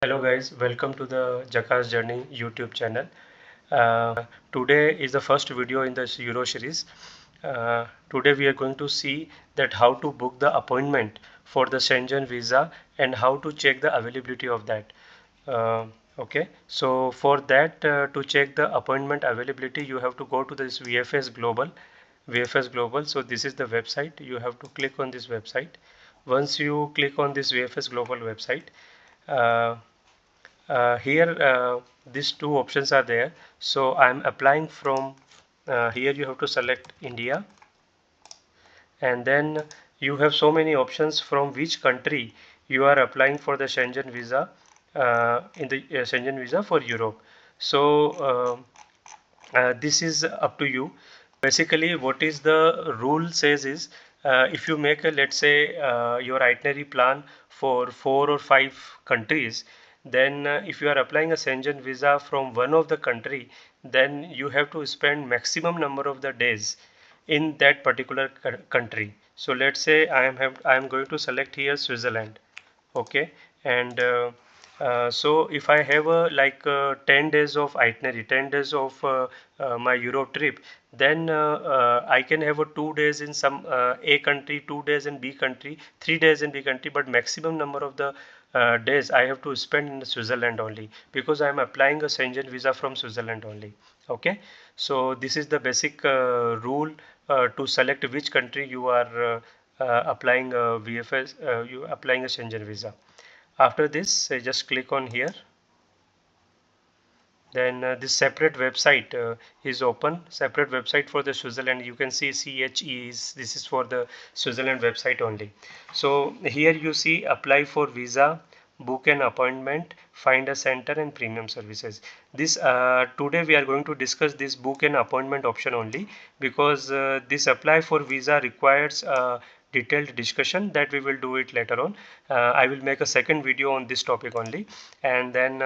Hello guys, welcome to the Jakas Journey YouTube channel. Today is the first video in this Euro series. Today we are going to see that how to book the appointment for the Schengen visa and how to check the availability of that. Uh, okay, so for that to check the appointment availability, you have to go to this VFS Global. VFS Global. So this is the website. You have to click on this website. Once you click on this VFS Global website, uh, here these two options are there. So I'm applying from here. You have to select India, and then you have so many options from which country you are applying for the Schengen visa, in the Schengen visa for Europe. So this is up to you. Basically what is the rule says is, if you make a, let's say, your itinerary plan for 4 or 5 countries, then if you are applying a Schengen visa from one of the country, then you have to spend maximum number of the days in that particular country. So let's say I am going to select here Switzerland. Okay, and so if I have a 10 days of itinerary, 10 days of my Europe trip, then I can have a 2 days in some A country, 2 days in B country, 3 days in B country, but maximum number of the days I have to spend in Switzerland only, because I am applying a Schengen visa from Switzerland only. Okay, so this is the basic rule to select which country you are applying a VFS, you applying a Schengen visa. After this, just click on here. Then this separate website is open. Separate website for the Switzerland. You can see CHE is, this is for the Switzerland website only. So here you see apply for visa, book an appointment, find a center, and premium services. This today we are going to discuss this book an appointment option only, because this apply for visa requires detailed discussion that we will do it later on. I will make a second video on this topic only, and then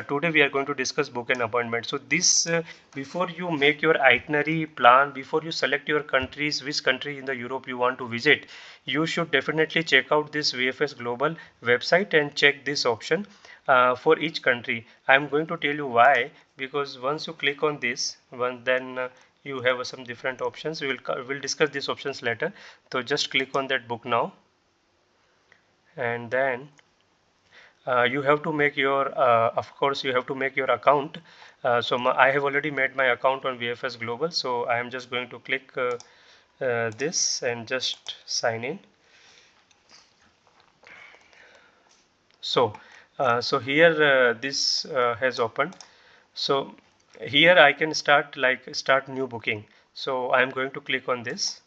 today we are going to discuss book an appointment. So this before you make your itinerary plan, before you select your countries, which country in the Europe you want to visit, you should definitely check out this VFS Global website and check this option for each country. I'm going to tell you why, because once you click on this one, then you have some different options. We'll discuss these options later. So just click on that book now, and then you have to make your of course you have to make your account. I have already made my account on VFS Global, so I am just going to click this and just sign in. So here this has opened. So here I can start new booking. So I am going to click on this.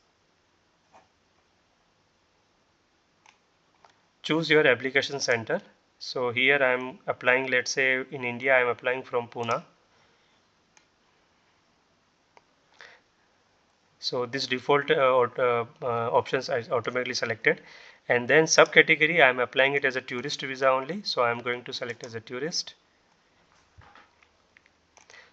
Choose your application center. So here I am applying, let's say in India I am applying from Pune. So this default options is automatically selected, and then subcategory I am applying it as a tourist visa only, so I am going to select as a tourist.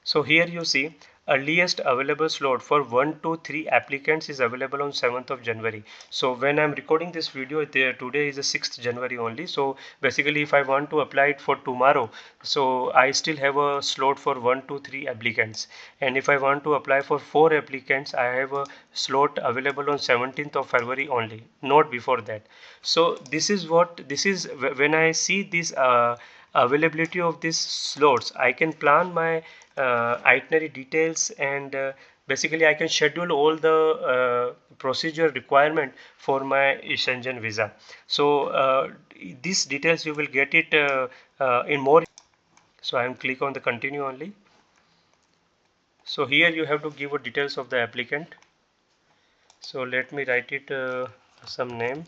So here you see earliest available slot for 1 to 3 applicants is available on 7th of January. So when I'm recording this video, today is the 6th January only. So basically if I want to apply it for tomorrow, so I still have a slot for 1 to 3 applicants. And if I want to apply for 4 applicants, I have a slot available on 17th of February only, not before that. So this is when I see this availability of these slots, I can plan my itinerary details, and basically I can schedule all the procedure requirement for my Schengen visa. So these details you will get it in more. So I am click on the continue only. So here you have to give details of the applicant. So let me write it some name.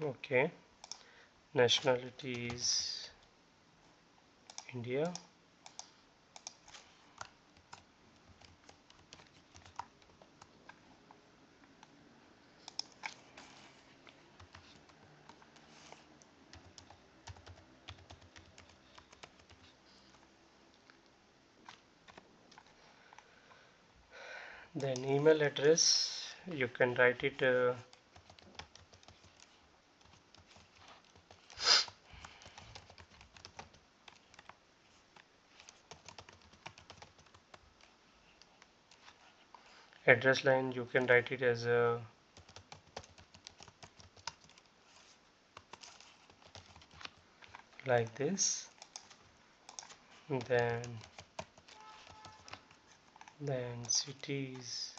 Okay, nationality is India. Then email address, you can write it address line, you can write it as like this. Then cities,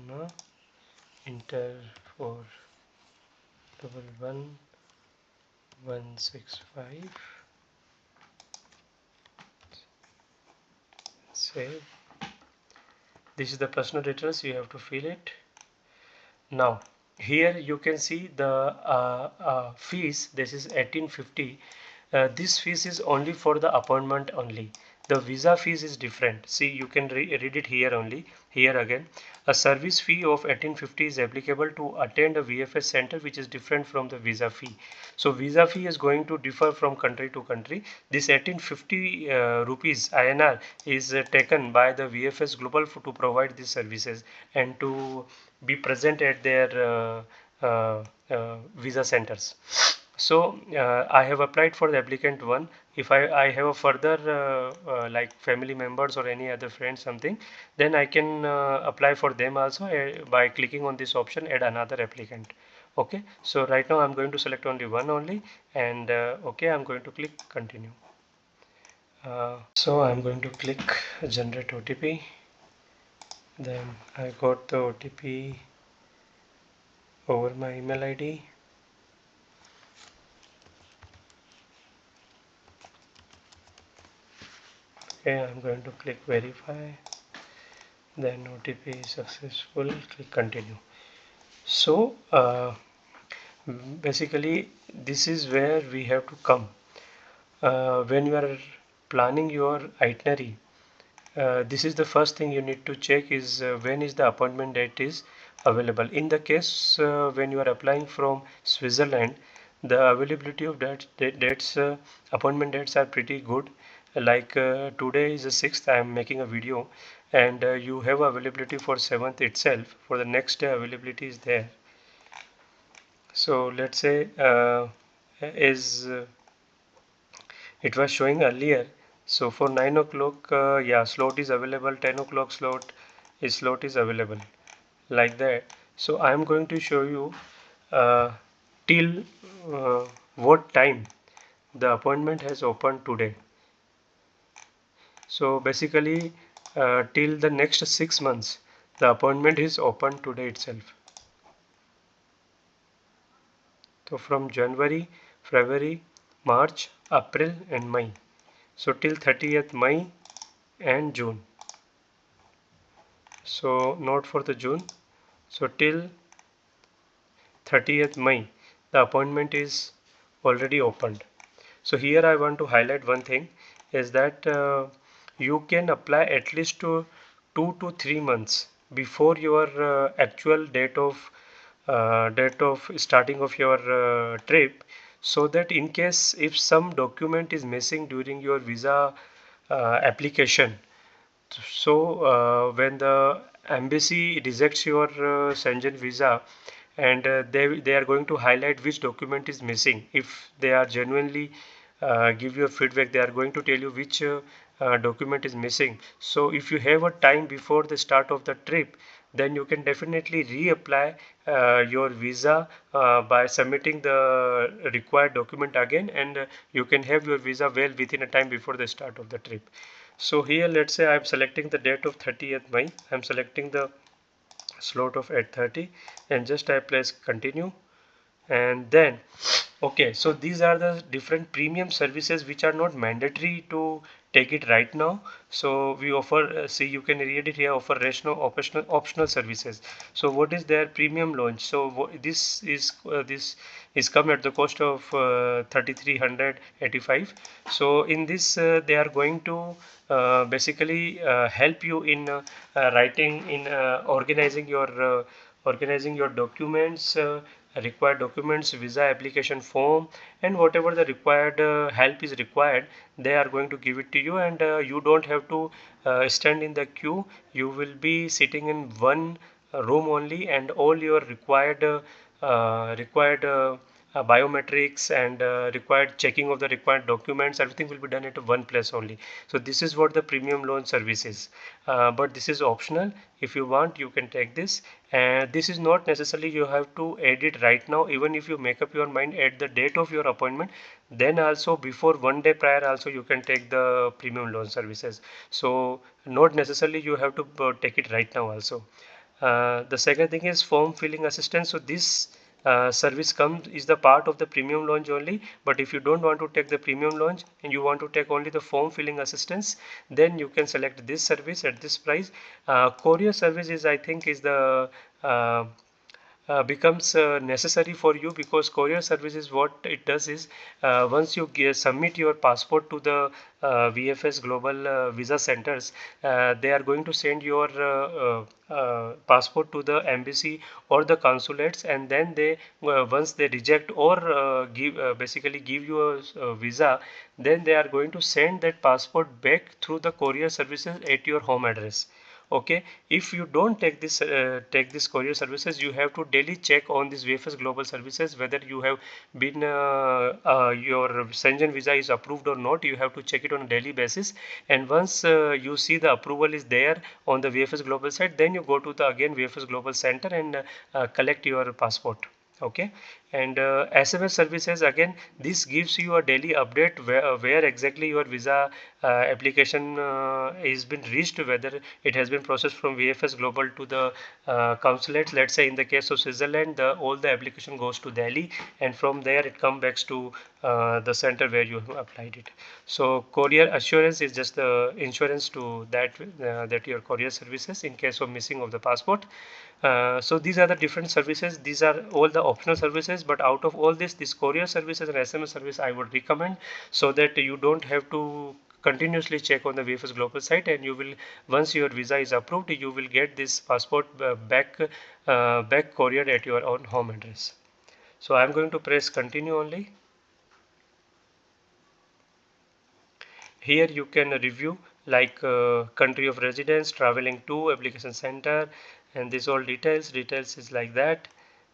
no, enter 411165, save. This is the personal details, you have to fill it. Now here you can see the fees. This is 1850. This fees is only for the appointment only. The visa fees is different. See, you can read it here only. Here again, a service fee of 1850 is applicable to attend a VFS center, which is different from the visa fee. So visa fee is going to differ from country to country. This 1850 rupees INR is taken by the VFS Global to provide these services and to be present at their visa centers. So I have applied for the applicant one. If I have a further like family members or any other friends something, then I can apply for them also by clicking on this option, add another applicant. Okay, so right now I'm going to select only one only, and okay, I'm going to click continue. So I'm going to click generate OTP. Then I got the OTP over my email ID. Okay, I'm going to click verify. Then OTP is successful, click continue. So basically this is where we have to come when you are planning your itinerary. This is the first thing you need to check is when is the appointment date is available. In the case when you are applying from Switzerland, the availability of dates, appointment dates are pretty good. Like today is the 6th, I am making a video, and you have availability for 7th itself. For the next day availability is there. So let's say is it was showing earlier. So for 9 o'clock, yeah, slot is available. 10 o'clock slot is available, like that. So I am going to show you uh, till what time the appointment has opened today. So basically till the next 6 months the appointment is open today itself. So from January, February, March, April and May. So till 30th May and June. So not for the June. So till 30th May the appointment is already opened. So here I want to highlight one thing is that you can apply at least to 2 to 3 months before your actual date of starting of your trip, so that in case if some document is missing during your visa application, so when the embassy rejects your Schengen visa, and they are going to highlight which document is missing. If they are genuinely give you a feedback, they are going to tell you which document is missing. So if you have a time before the start of the trip, then you can definitely reapply your visa by submitting the required document again, and you can have your visa well within a time before the start of the trip. So here let's say I'm selecting the date of 30th May. I'm selecting the slot of 8:30 and just I press continue, and then okay, so these are the different premium services which are not mandatory to take it right now. So we offer see, you can read it here, offer rational optional services. So what is their premium launch? So this is come at the cost of 3385. So in this they are going to basically help you in writing in organizing your documents required documents, visa application form, and whatever the required help is required, they are going to give it to you, and you don't have to stand in the queue. You will be sitting in one room only, and all your required biometrics and required checking of the required documents, everything will be done at one place only. So this is what the premium loan service is, but this is optional. If you want, you can take this, and this is not necessarily you have to add it right now. Even if you make up your mind at the date of your appointment, then also before 1 day prior also you can take the premium loan services. So not necessarily you have to take it right now also. The second thing is form filling assistance. So this service comes is the part of the premium launch only, but if you don't want to take the premium launch and you want to take only the form filling assistance, then you can select this service at this price. Courier service is, I think, is the becomes necessary for you, because courier services, what it does is, once you submit your passport to the VFS global visa centers, they are going to send your passport to the embassy or the consulates, and then they once they reject or give basically give you a visa, then they are going to send that passport back through the courier services at your home address. Okay, if you don't take this courier services, you have to daily check on this VFS global services whether you have been your Schengen visa is approved or not. You have to check it on a daily basis, and once you see the approval is there on the VFS global site, then you go to the again VFS global center and collect your passport. Okay, and SMS services, again, this gives you a daily update where exactly your visa application is been reached, whether it has been processed from VFS global to the consulates. Let's say in the case of Switzerland, all the application goes to Delhi, and from there it comes back to the center where you have applied it. So courier assurance is just the insurance to that your courier services in case of missing of the passport. So these are the different services. These are all the optional services, but out of all this courier services and SMS service I would recommend, so that you don't have to continuously check on the VFS global site, and you will, once your visa is approved, you will get this passport back couriered at your own home address. So I'm going to press continue only. Here you can review like country of residence, traveling to, application center, and this all details is like that.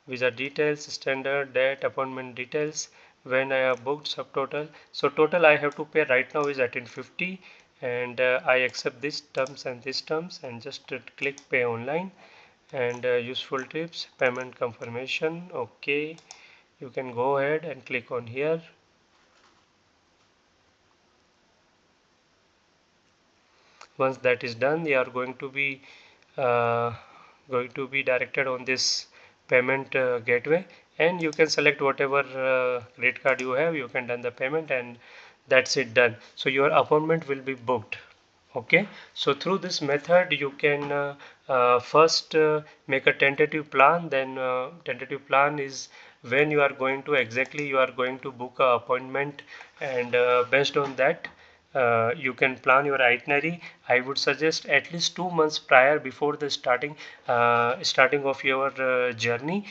Visa details, standard, date, appointment details, when I have booked, subtotal. So total I have to pay right now is 1850, and I accept these terms and just click pay online, and useful tips, payment confirmation. Okay, you can go ahead and click on here. Once that is done, you are uh, going to be directed on this payment gateway, and you can select whatever credit card you have. You can done the payment, and that's it, done. So your appointment will be booked. Okay, so through this method you can first make a tentative plan. Then tentative plan is when you are going to exactly you are going to book a appointment, and based on that you can plan your itinerary. I would suggest at least 2 months prior, before the starting of your journey.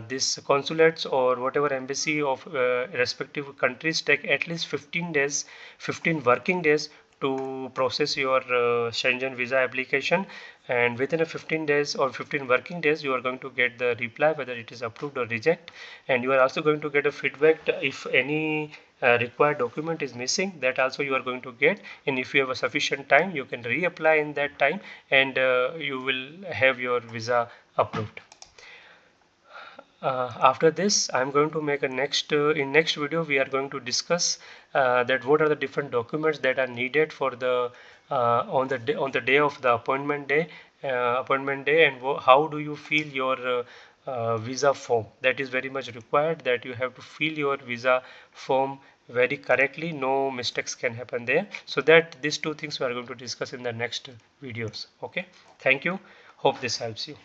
This consulates or whatever embassy of respective countries take at least 15 days, 15 working days to process your Schengen visa application, and within a 15 days or 15 working days you are going to get the reply whether it is approved or reject, and you are also going to get a feedback if any required document is missing, that also you are going to get, and if you have a sufficient time you can reapply in that time, and you will have your visa approved. After this I'm going to make a next video we are going to discuss that what are the different documents that are needed for the on the day of the appointment day, and how do you fill your visa form. That is very much required, that you have to fill your visa form very correctly, no mistakes can happen there. So that these two things we are going to discuss in the next videos. Okay, thank you, hope this helps you.